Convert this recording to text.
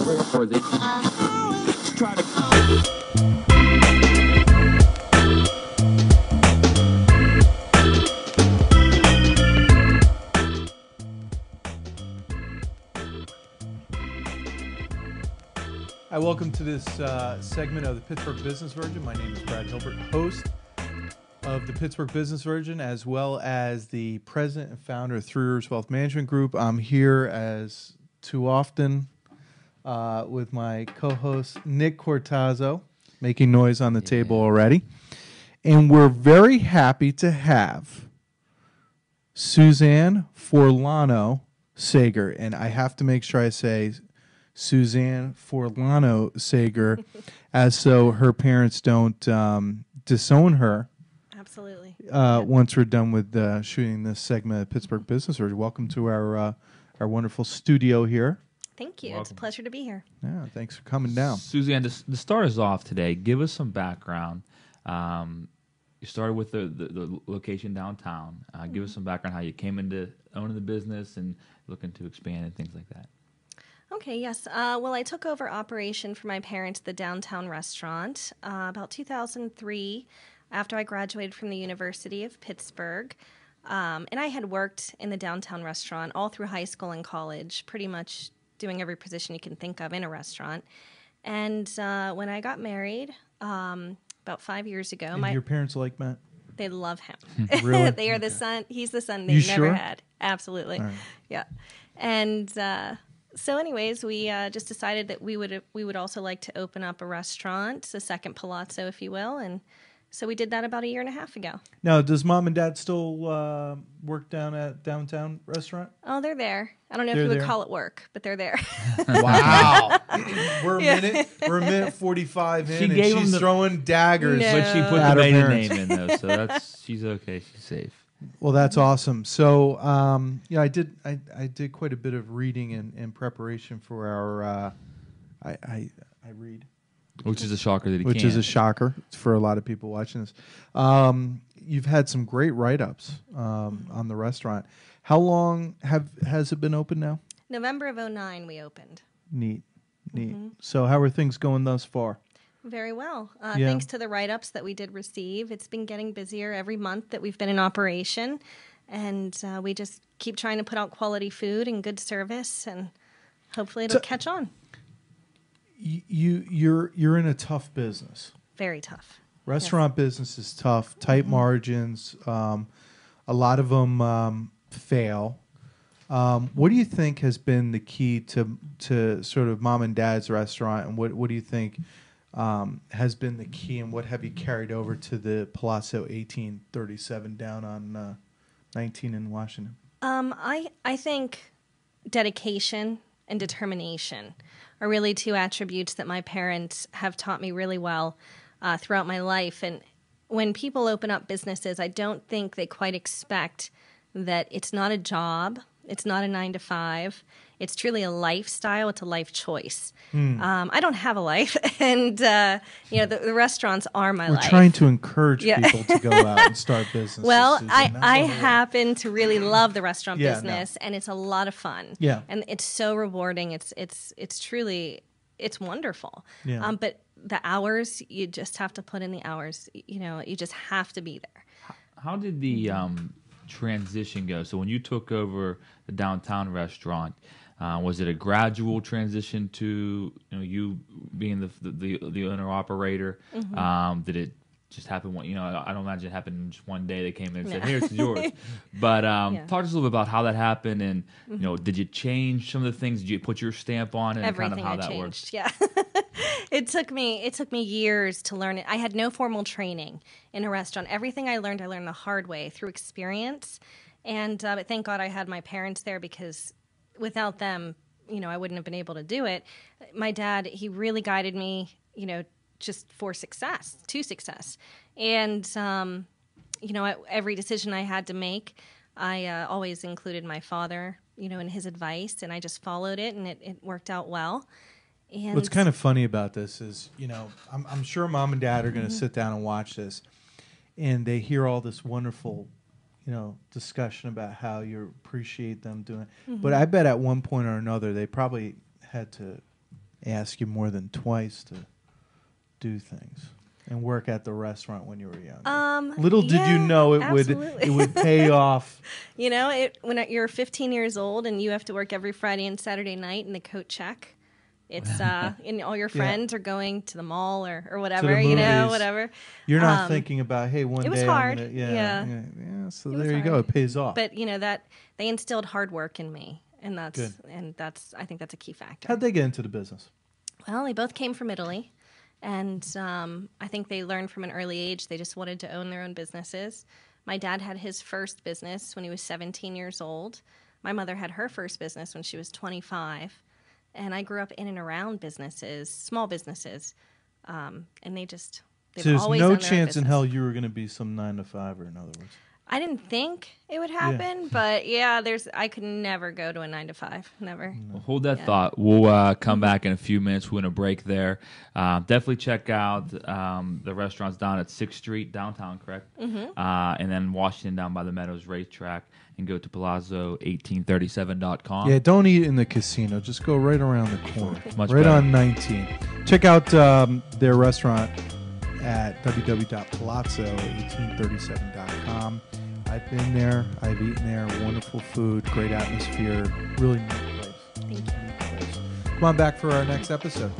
Or they try to. Hi, welcome to this segment of the Pittsburgh Business Virgin. My name is Brad Hillbert, host of the Pittsburgh Business Virgin, as well as the president and founder of Three Rivers Wealth Management Group. I'm here, as too often, with my co-host, Nick Cortazzo, making noise on the table already. And we're very happy to have Suzanne Forlano Sager. And I have to make sure I say Suzanne Forlano Sager, as so her parents don't disown her. Absolutely. Once we're done with shooting this segment of Pittsburgh Business Virgin. Welcome to our wonderful studio here. Thank you. Welcome. It's a pleasure to be here. Yeah, thanks for coming down. Suzanne, to start us off today, give us some background. You started with the location downtown. Give us some background how you came into owning the business and looking to expand and things like that. Okay, yes. Well, I took over operation for my parents, the downtown restaurant, about 2003 after I graduated from the University of Pittsburgh. And I had worked in the downtown restaurant all through high school and college, pretty much doing every position you can think of in a restaurant. And when I got married about 5 years ago, And your parents like Matt? they love him. Really? They are the son. He's the son they You never sure? had. Absolutely. All right. Yeah. And so anyways, we just decided that we would also like to open up a restaurant, a second Pallazo, if you will. And so we did that about a year and a half ago. Now, does mom and dad still work down at downtown restaurant? Oh, they're there. I don't know They're if you would there? call it work, but they're there. Wow. We're a minute 45 in, She and gave she's him the- throwing daggers. No. But she put At the her maiden parents. name in, though, so she's okay. She's safe. Well, that's awesome. So, I did quite a bit of reading in preparation for our. I read, Which is a shocker that he which can't. is a shocker for a lot of people watching this. You've had some great write-ups on the restaurant. How long has it been open now? November of 2009 we opened. Neat. So, how are things going thus far? Very well. Yeah. Thanks to the write-ups that we did receive, it's been getting busier every month that we've been in operation. And we just keep trying to put out quality food and good service, and hopefully it'll catch on. You're in a tough business. Very tough. Restaurant business is tough, tight margins. A lot of them fail. What do you think has been the key to sort of mom and dad's restaurant, and what do you think has been the key, and what have you carried over to the Pallazo 1837 down on 19 in Washington? I think dedication and determination are really two attributes that my parents have taught me really well throughout my life. And when people open up businesses, I don't think they quite expect that it's not a job. It's not a 9-to-5. It's truly a lifestyle. It's a life choice. I don't have a life, and the restaurants are my life. We're trying to encourage people to go out and start businesses. Well, Susan. I happen to really love the restaurant Yeah, business, and it's a lot of fun. Yeah. And it's so rewarding. It's truly wonderful. Yeah. But the hours, you just have to put in the hours. You just have to be there. How did the transition go? So when you took over the downtown restaurant, was it a gradual transition to you being the owner operator? Did it just happen one? I don't imagine it happened just one day. They came in and said, "Here, it's yours." But talk to us a little bit about how that happened, and did you change some of the things? Did you put your stamp on it, and Everything kind of how I that changed. worked? Yeah. It took me years to learn it. I had no formal training in a restaurant. Everything I learned the hard way through experience. And but thank God I had my parents there, because without them, I wouldn't have been able to do it. My dad, he really guided me, just for success, to success. And, every decision I had to make, I always included my father, in his advice, and I just followed it, and it worked out well. And What's kind of funny about this is, I'm sure mom and dad are going to sit down and watch this, and they hear all this wonderful, discussion about how you appreciate them doing it. But I bet at one point or another they probably had to ask you more than twice to do things and work at the restaurant when you were young? Little did you know it would pay off. You know, when you're 15 years old and you have to work every Friday and Saturday night in the coat check. It's and all your friends are going to the mall or whatever, you know, whatever. You're not thinking about, hey, one day it was I'm hard. gonna, Yeah. So there you go. It pays off. But you know that they instilled hard work in me, and I think that's a key factor. How'd they get into the business? Well, they both came from Italy, and I think they learned from an early age. They just wanted to own their own businesses. My dad had his first business when he was 17 years old. My mother had her first business when she was 25. And I grew up in and around businesses, small businesses, and they've so there's always no owned their own chance in business. hell you were going to be some 9-to-5er, in other words. I didn't think it would happen, but I could never go to a 9-to-5, never. Well, hold that thought. We'll come back in a few minutes. We're going to break there. Definitely check out the restaurants down at 6th Street, downtown, correct? Mm-hmm. And then Washington down by the Meadows Racetrack. And go to Pallazo1837.com. Yeah, don't eat in the casino. Just go right around the corner. Much right better. on 19. Check out their restaurant at www.palazzo1837.com. I've been there. I've eaten there. Wonderful food. Great atmosphere. Really neat place. Thank you. Come on back for our next episode.